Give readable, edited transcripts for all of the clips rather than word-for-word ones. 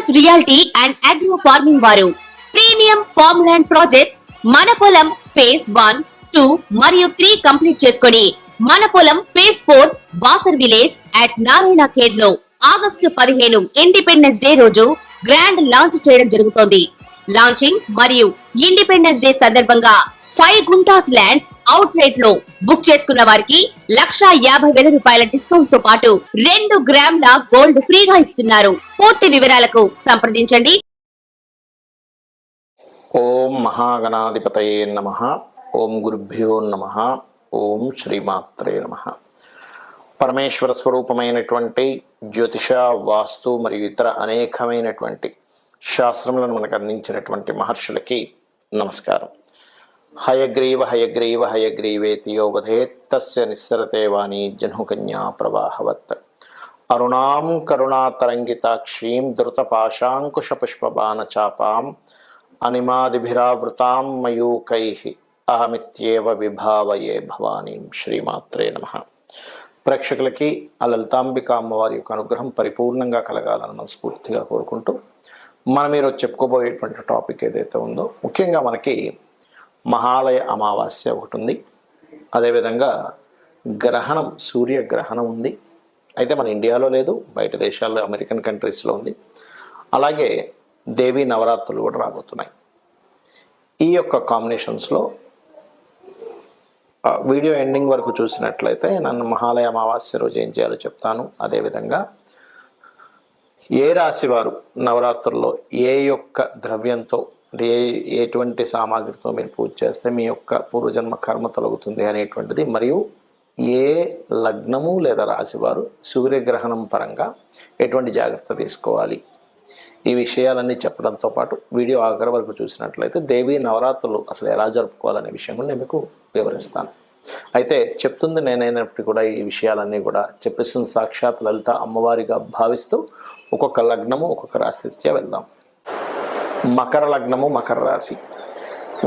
Focus reality and agro farming వారు premium farm land projects మన పొలం ఫేజ్ 1, 2 మరియు 3 కంప్లీట్ చేసుకొని మన పొలం phase 4 Wasar village at Narayana Khed లో ఆగస్టు 15 ఇండిపెండెన్స్ డే రోజు గ్రాండ్ లాంచ్ చేయడం జరుగుతోంది. లాంచింగ్ మరియు ఇండిపెండెన్స్ డే సందర్భంగా 5 గుంటాస్ ల్యాండ్ అవుట్ రేట్ లో బుక్ చేసుకున్న వారికి 1,50,000 రూపాయల డిస్కౌంట్ తో పాటు 2 గ్రాముల గోల్డ్ ఫ్రీగా ఇస్తున్నారు. పూర్తి వివరాలకు సంప్రదించండి. ఓం మహాగణాధిపతయే నమః. ఓం గురుభ్యో నమః. ఓం శ్రీమాత్రే నమః. పరమేశ్వర స్వరూపమైనటువంటి జ్యోతిష, వాస్తు మరియు ఇతర అనేకమైనటువంటి శాస్త్రములను మనకు అందించినటువంటి మహర్షులకి నమస్కారం. హయగ్రీవ హయగ్రీవ హయగ్రీవేతి యో వదేత్ తస్య నిస్సరతే వాణి జహ్నుకన్యా ప్రవాహవత్. అరుణాం కరుణాతరంగితాక్షీం ధృతపాశాంకుశపుష్పబాణచాపాం అనిమాదిభిరావృతాం మయూకైః అహమిత్యేవ విభావయే భవానీం. శ్రీమాత్రే నమః. ప్రేక్షకులకి ఆ లలితాంబిక అమ్మవారి యొక్క అనుగ్రహం పరిపూర్ణంగా కలగాలని మనస్ఫూర్తిగా కోరుకుంటూ మనం ఈరోజు చెప్పుకోబోయేటువంటి టాపిక్ ఏదైతే ఉందో, ముఖ్యంగా మనకి మహాలయ అమావాస్య ఒకటి ఉంది. అదేవిధంగా గ్రహణం, సూర్యగ్రహణం ఉంది. అయితే మన ఇండియాలో లేదు, బయట దేశాల్లో అమెరికన్ కంట్రీస్లో ఉంది. అలాగే దేవీ నవరాత్రులు కూడా రాబోతున్నాయి. ఈ యొక్క కాంబినేషన్స్లో వీడియో ఎండింగ్ వరకు చూసినట్లయితే నన్ను మహాలయ అమావాస్య రోజు ఏం చేయాలో చెప్తాను. అదేవిధంగా ఏ రాశి వారు నవరాత్రుల్లో ఏ యొక్క ద్రవ్యంతో, ఎటువంటి సామాగ్రితో మీరు పూజ చేస్తే మీ యొక్క పూర్వజన్మ కర్మ తొలగుతుంది అనేటువంటిది, మరియు ఏ లగ్నము లేదా రాశివారు సూర్యగ్రహణం పరంగా ఎటువంటి జాగ్రత్త తీసుకోవాలి, ఈ విషయాలన్నీ చెప్పడంతో పాటు వీడియో ఆఖరి వరకు చూసినట్లయితే దేవీ నవరాత్రులు అసలు ఎలా జరుపుకోవాలనే విషయం కూడా నేను మీకు వివరిస్తాను. అయితే చెప్తుంది నేనైనప్పటికీ కూడా ఈ విషయాలన్నీ కూడా చెప్పేసిన సాక్షాత్ లలిత అమ్మవారిగా భావిస్తూ ఒక్కొక్క లగ్నము ఒక్కొక్క రాశి రీత్యా వెళ్దాం. మకర లగ్నము, మకర రాశి.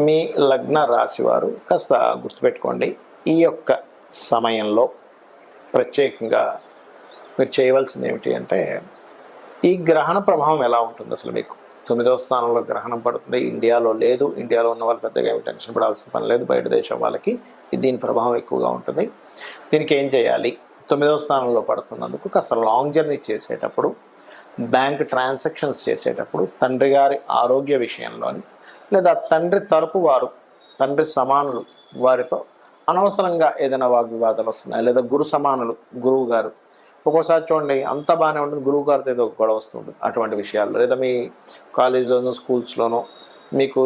మీ లగ్న రాశి వారు కాస్త గుర్తుపెట్టుకోండి, ఈ యొక్క సమయంలో ప్రత్యేకంగా మీరు చేయవలసింది ఏమిటి అంటే, ఈ గ్రహణ ప్రభావం ఎలా ఉంటుంది అసలు మీకు. 9వ స్థానంలో గ్రహణం పడుతుంది. ఇండియాలో లేదు. ఇండియాలో ఉన్న వాళ్ళు పెద్దగా ఏమి టెన్షన్ పడాల్సిన పని లేదు. బయట దేశం వాళ్ళకి దీని ప్రభావం ఎక్కువగా ఉంటుంది. దీనికి ఏం చేయాలి? 9వ స్థానంలో పడుతున్నందుకు కాస్త లాంగ్ జర్నీ చేసేటప్పుడు, బ్యాంక్ ట్రాన్సాక్షన్స్ చేసేటప్పుడు, తండ్రి గారి ఆరోగ్య విషయంలోని లేదా తండ్రి తరపు వారు, తండ్రి సమానులు వారితో అనవసరంగా ఏదైనా వాగ్వివాదాలు వస్తున్నాయి. లేదా గురు సమానులు, గురువు గారు, ఒక్కోసారి చూడండి అంత బాగానే ఉంటుంది, గురువు గారితో ఏదో ఒక గొడవ వస్తుంటుంది. అటువంటి విషయాల్లో లేదా మీ కాలేజీలోనో స్కూల్స్లోనో మీకు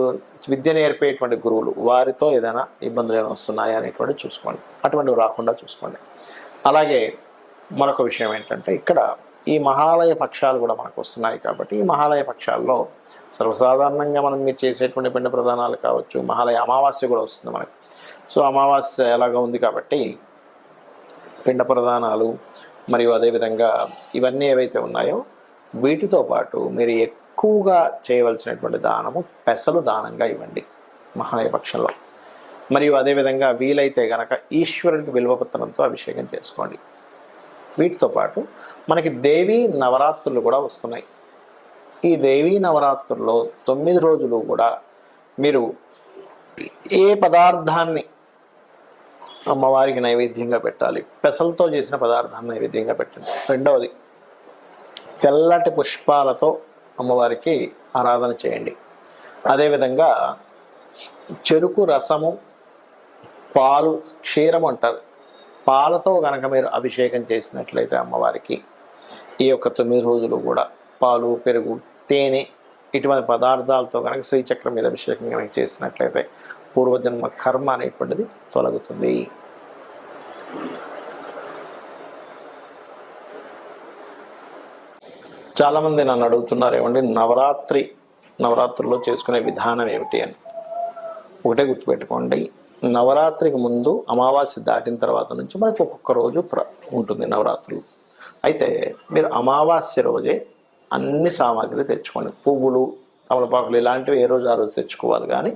విద్య నేర్పేటువంటి గురువులు, వారితో ఏదైనా ఇబ్బందులు ఏమైనా వస్తున్నాయా అనేటువంటి చూసుకోండి. అటువంటివి రాకుండా చూసుకోండి. అలాగే మరొక విషయం ఏంటంటే, ఇక్కడ ఈ మహాలయ పక్షాలు కూడా మనకు వస్తున్నాయి కాబట్టి ఈ మహాలయ పక్షాల్లో సర్వసాధారణంగా మనం మీరు చేసేటువంటి పిండ ప్రదానాలు కావచ్చు, మహాలయ అమావాస్య కూడా వస్తుంది మనకి. సో అమావాస్య ఎలాగా ఉంది కాబట్టి పిండ ప్రదానాలు మరియు అదేవిధంగా ఇవన్నీ ఏవైతే ఉన్నాయో వీటితో పాటు మీరు ఎక్కువగా చేయవలసినటువంటి దానము పెసలు దానంగా ఇవ్వండి మహాలయ పక్షంలో. మరియు అదేవిధంగా వీలైతే గనక ఈశ్వరుడికి బిల్వపత్రంతో అభిషేకం చేసుకోండి. వీటితో పాటు మనకి దేవీ నవరాత్రులు కూడా వస్తున్నాయి. ఈ దేవీ నవరాత్రుల్లో 9 రోజులు కూడా మీరు ఏ పదార్థాన్ని అమ్మవారికి నైవేద్యంగా పెట్టాలి? పెసలతో చేసిన పదార్థాన్ని నైవేద్యంగా పెట్టండి. రెండవది, తెల్లటి పుష్పాలతో అమ్మవారికి ఆరాధన చేయండి. అదేవిధంగా చెరుకు రసము, పాలు, క్షీరం అంటారు, పాలతో కనుక మీరు అభిషేకం చేసినట్లయితే అమ్మవారికి ఈ యొక్క 9 రోజులు కూడా పాలు, పెరుగు, తేనె ఇటువంటి పదార్థాలతో కనుక శ్రీచక్రం మీద అభిషేకం కనుక చేసినట్లయితే పూర్వజన్మ కర్మ అనేటువంటిది తొలగుతుంది. చాలామంది నన్ను అడుగుతున్నారు, ఏమండి నవరాత్రుల్లో చేసుకునే విధానం ఏమిటి అని. ఒకటే గుర్తుపెట్టుకోండి, నవరాత్రికి ముందు అమావాస్య దాటిన తర్వాత నుంచి మనకు ఒక్కొక్క రోజు ఉంటుంది నవరాత్రులు. అయితే మీరు అమావాస్య రోజే అన్ని సామాగ్రి తెచ్చుకోండి. పువ్వులు, తమలపాకులు ఇలాంటివి ఏ రోజు ఆ రోజు తెచ్చుకోవాలి. కానీ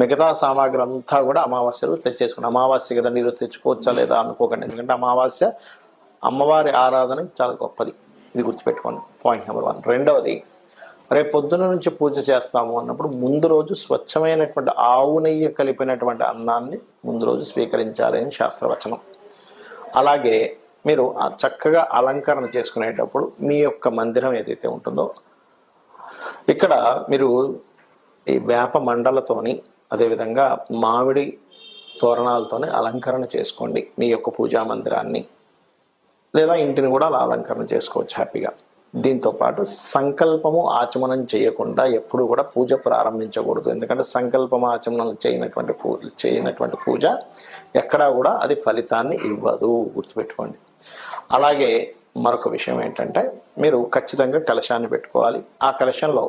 మిగతా సామాగ్రి అంతా కూడా అమావాస్య రోజు తెచ్చేసుకోండి. అమావాస్య కదా మీరు తెచ్చుకోవచ్చా లేదా అనుకోకండి. ఎందుకంటే అమావాస్య అమ్మవారి ఆరాధన చాలా గొప్పది. ఇది గుర్తుపెట్టుకోండి, పాయింట్ నెంబర్ 1. రెండవది, రేపు పొద్దున నుంచి పూజ చేస్తాము అన్నప్పుడు ముందు రోజు స్వచ్ఛమైనటువంటి ఆవు నెయ్యి కలిపినటువంటి అన్నాన్ని ముందు రోజు స్వీకరించాలి అని శాస్త్రవచనం. అలాగే మీరు చక్కగా అలంకరణ చేసుకునేటప్పుడు మీ యొక్క మందిరం ఏదైతే ఉంటుందో ఇక్కడ మీరు ఈ వేప మండలతోని అదేవిధంగా మామిడి తోరణాలతోనే అలంకరణ చేసుకోండి మీ యొక్క పూజా మందిరాన్ని, లేదా ఇంటిని కూడా అలా అలంకరణ చేసుకోవచ్చు హ్యాపీగా. దీంతో పాటు సంకల్పము ఆచమనం చేయకుండా ఎప్పుడు కూడా పూజ ప్రారంభించకూడదు. ఎందుకంటే సంకల్పము ఆచమనం చేయనటువంటి పూజ ఎక్కడా కూడా అది ఫలితాన్ని ఇవ్వదు, గుర్తుపెట్టుకోండి. అలాగే మరొక విషయం ఏంటంటే మీరు ఖచ్చితంగా కలశాన్ని పెట్టుకోవాలి. ఆ కలశంలో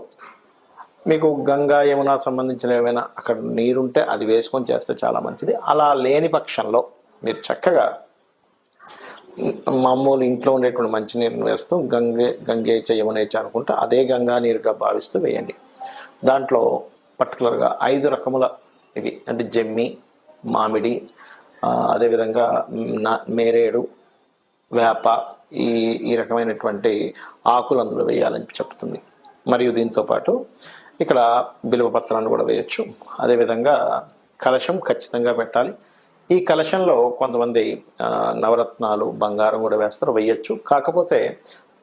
మీకు గంగా యమున సంబంధించిన ఏమైనా అక్కడ నీరుంటే అది వేసుకొని చేస్తే చాలా మంచిది. అలా లేని పక్షంలో మీరు చక్కగా మామూలు ఇంట్లో ఉండేటువంటి మంచినీరుని వేస్తూ గంగేచ యమునేచ అనుకుంటూ అదే గంగా నీరుగా భావిస్తూ వేయండి. దాంట్లో పర్టికులర్గా 5 రకముల ఇవి అంటే జమ్మి, మామిడి, అదేవిధంగా నేరేడు, వేప ఈ రకమైనటువంటి ఆకులు అందులో వేయాలని చెప్తుంది. మరియు దీంతో పాటు ఇక్కడ బిల్వ పత్రాన్ని కూడా వేయచ్చు. అదేవిధంగా కలశం ఖచ్చితంగా పెట్టాలి. ఈ కలశంలో కొంతమంది నవరత్నాలు, బంగారం కూడా వేస్తారు, వేయచ్చు. కాకపోతే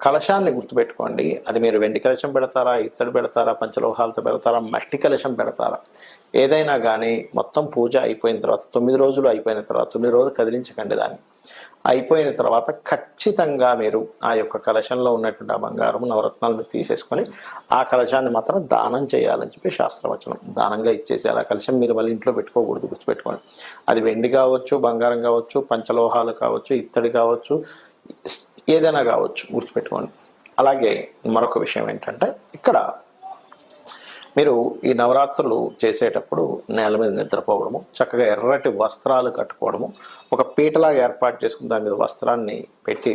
కలశాన్ని గుర్తుపెట్టుకోండి, అది మీరు వెండి కలశం పెడతారా, ఇత్తడి పెడతారా, పంచలోహాలతో పెడతారా, మట్టి కలశం పెడతారా, ఏదైనా కానీ మొత్తం పూజ అయిపోయిన తర్వాత 9 రోజులు అయిపోయిన తర్వాత 9 రోజులు కదిలించకండి. దాన్ని అయిపోయిన తర్వాత ఖచ్చితంగా మీరు ఆ యొక్క కలశంలో ఉన్నటువంటి ఆ బంగారం, నవరత్నాలను తీసేసుకొని ఆ కలశాన్ని మాత్రం దానం చేయాలని చెప్పి శాస్త్రవచనం. దానంగా ఇచ్చేసి ఆ కలశం మీరు వాళ్ళ ఇంట్లో పెట్టుకోకూడదు, గుర్తుపెట్టుకోండి. అది వెండి కావచ్చు, బంగారం కావచ్చు, పంచలోహాలు కావచ్చు, ఇత్తడి కావచ్చు, ఏదైనా కావచ్చు, గుర్తుపెట్టుకోండి. అలాగే మరొక విషయం ఏంటంటే ఇక్కడ మీరు ఈ నవరాత్రులు చేసేటప్పుడు నేల మీద నిద్రపోవడము, చక్కగా ఎర్రటి వస్త్రాలు కట్టుకోవడము, ఒక పీటలాగా ఏర్పాటు చేసుకుని దాని మీద వస్త్రాన్ని పెట్టి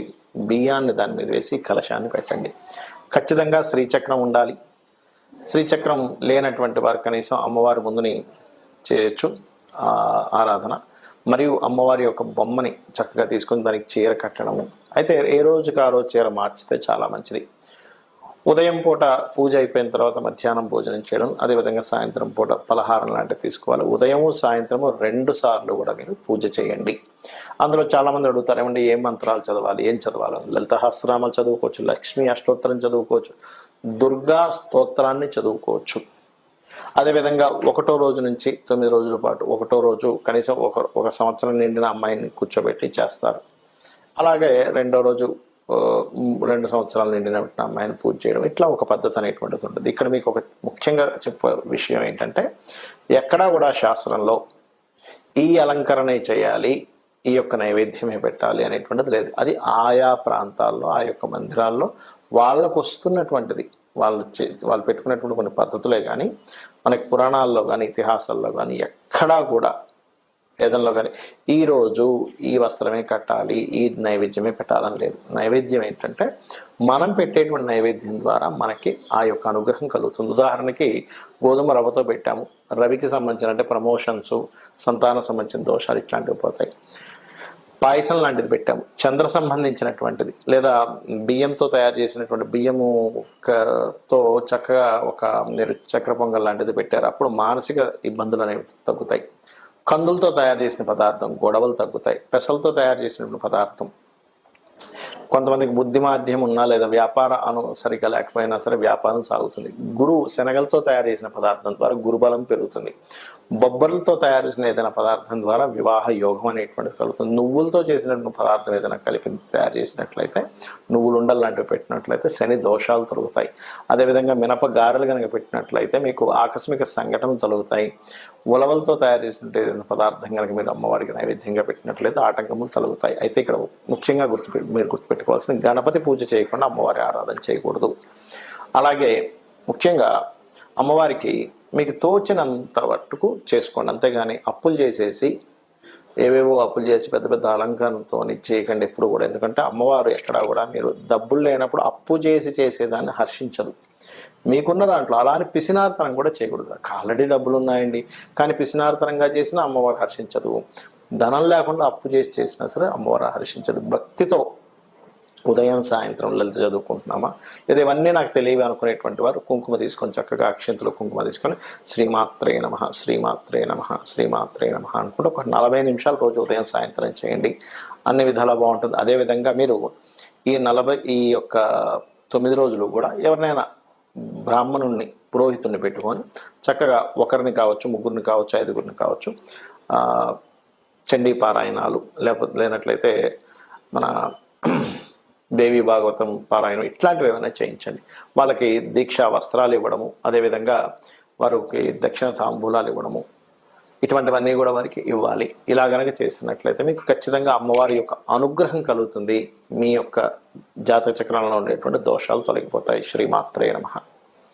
బియ్యాన్ని దాని మీద వేసి కలశాన్ని పెట్టండి. ఖచ్చితంగా శ్రీచక్రం ఉండాలి. శ్రీచక్రం లేనటువంటి వారు కనీసం అమ్మవారి ముందుని చేయొచ్చు ఆరాధన. మరియు అమ్మవారి యొక్క బొమ్మని చక్కగా తీసుకొని దానికి చీర కట్టడము. అయితే ఏ రోజుకి ఆ రోజు చీర మార్చితే చాలా మంచిది. ఉదయం పూట పూజ అయిపోయిన తర్వాత మధ్యాహ్నం భోజనం చేయడం, అదేవిధంగా సాయంత్రం పూట పలహారం లాంటివి తీసుకోవాలి. ఉదయము సాయంత్రము 2 సార్లు కూడా మీరు పూజ చేయండి. అందులో చాలామంది అడుగుతారు, ఏమంటే ఏం మంత్రాలు చదవాలి, ఏం చదవాలి? లలిత సహస్రనామాలు చదువుకోవచ్చు, లక్ష్మీ అష్టోత్తరం చదువుకోవచ్చు, దుర్గా స్తోత్రాన్ని చదువుకోవచ్చు. అదేవిధంగా 1వ రోజు నుంచి 9 రోజుల పాటు 1వ రోజు కనీసం ఒక సంవత్సరం నిండిన అమ్మాయిని కూర్చోబెట్టి చేస్తారు. అలాగే 2వ రోజు 2 సంవత్సరాలు నిండిన అమ్మాయిని పూజ చేయడం, ఇట్లా ఒక పద్ధతి అనేటువంటిది ఉంటుంది. ఇక్కడ మీకు ఒక ముఖ్యంగా చెప్పే విషయం ఏంటంటే ఎక్కడా కూడా శాస్త్రంలో ఈ అలంకరణే చేయాలి, ఈ యొక్క నైవేద్యమే పెట్టాలి అనేటువంటిది లేదు. అది ఆయా ప్రాంతాల్లో ఆ యొక్క మందిరాల్లో వాళ్ళకు వస్తున్నటువంటిది, వాళ్ళు పెట్టుకున్నటువంటి కొన్ని పద్ధతులే కానీ మనకి పురాణాల్లో కానీ ఇతిహాసాల్లో కానీ ఎక్కడా కూడా వేదంలో కానీ ఈరోజు ఈ వస్త్రమే కట్టాలి, ఈ నైవేద్యమే పెట్టాలని లేదు. నైవేద్యం ఏంటంటే మనం పెట్టేటువంటి నైవేద్యం ద్వారా మనకి ఆ యొక్క అనుగ్రహం కలుగుతుంది. ఉదాహరణకి గోధుమ రవ్వతో పెట్టాము, రవికి సంబంధించిన అంటే ప్రమోషన్స్, సంతాన సంబంధించిన దోషాలు ఇట్లాంటివి పోతాయి. పాయసం లాంటిది పెట్టాము, చంద్ర సంబంధించినటువంటిది, లేదా బియ్యంతో తయారు చేసినటువంటి బియ్యముతో చక్కగా ఒక మీరు చక్ర పొంగల్ లాంటిది పెట్టారు, అప్పుడు మానసిక ఇబ్బందులు అనేవి తగ్గుతాయి. కందులతో తయారు చేసిన పదార్థం గొడవలు తగ్గుతాయి. పెసలతో తయారు చేసినటువంటి పదార్థం కొంతమందికి బుద్ధి మాధ్యం ఉన్నా లేదా వ్యాపార సరిగా లేకపోయినా సరే వ్యాపారం సాగుతుంది. శనగలతో తయారు చేసిన పదార్థం ద్వారా గురుబలం పెరుగుతుంది. బొబ్బర్లతో తయారు చేసిన ఏదైనా పదార్థం ద్వారా వివాహ యోగం అనేటువంటిది కలుగుతుంది. నువ్వులతో చేసినటువంటి పదార్థం ఏదైనా కలిపి తయారు చేసినట్లయితే, నువ్వులు ఉండలు లాంటివి పెట్టినట్లయితే శని దోషాలు తొలగుతాయి. అదేవిధంగా మినప గారెలు కనుక పెట్టినట్లయితే మీకు ఆకస్మిక సంఘటనలు తొలగుతాయి. ఉలవలతో తయారు చేసినట్టు ఏదైనా పదార్థం కనుక మీరు అమ్మవారికి నైవేద్యంగా పెట్టినట్లయితే ఆటంకములు తొలగుతాయి. అయితే ఇక్కడ ముఖ్యంగా మీరు గుర్తుపెట్టుకోవాల్సింది, గణపతి పూజ చేయకుండా అమ్మవారి ఆరాధన చేయకూడదు. అలాగే ముఖ్యంగా అమ్మవారికి మీకు తోచినంత మట్టుకు చేసుకోండి, అంతేగాని అప్పులు చేసేసి ఏవేవో అప్పులు చేసి పెద్ద పెద్ద అలంకారంతో చేయకండి ఎప్పుడు కూడా. ఎందుకంటే అమ్మవారు ఎక్కడా కూడా మీరు డబ్బులు లేనప్పుడు అప్పు చేసేదాన్ని హర్షించదు. మీకున్న దాంట్లో అలా అని పిసినార్తనం కూడా చేయకూడదు. ఆల్రెడీ డబ్బులు ఉన్నాయండి కానీ పిసినార్తనంగా చేసినా అమ్మవారు హర్షించదు. ధనం లేకుండా అప్పు చేసినా సరే అమ్మవారు హర్షించదు. భక్తితో ఉదయం సాయంత్రం లలిత చదువుకుంటున్నామా, లేదా ఇవన్నీ నాకు తెలియదు అనుకునేటువంటి వారు కుంకుమ తీసుకొని చక్కగా అక్షంతలు కుంకుమ తీసుకొని శ్రీమాత్రే నమః శ్రీమాత్రే నమః శ్రీమాత్రే నమః అనుకుంటూ ఒక 40 నిమిషాలు రోజు ఉదయం సాయంత్రం చేయండి. అన్ని విధాలా బాగుంటుంది. అదేవిధంగా మీరు ఈ యొక్క 9 రోజులు కూడా ఎవరినైనా బ్రాహ్మణుణ్ణి పురోహితుడిని పెట్టుకొని చక్కగా ఒకరిని కావచ్చు, ముగ్గురిని కావచ్చు, 5గురిని కావచ్చు, చండీ పారాయణాలు లేనట్లయితే మన దేవి భాగవతం పారాయణం ఇట్లాంటివి ఏమైనా చేయించండి. వాళ్ళకి దీక్షా వస్త్రాలు ఇవ్వడము, అదేవిధంగా వారికి దక్షిణ తాంబూలాలు ఇవ్వడము, ఇటువంటివన్నీ కూడా వారికి ఇవ్వాలి. ఇలా గనక చేసినట్లయితే మీకు ఖచ్చితంగా అమ్మవారి యొక్క అనుగ్రహం కలుగుతుంది. మీ యొక్క జాతక చక్రంలో ఉండేటువంటి దోషాలు తొలగిపోతాయి. శ్రీమాత్రే నమః.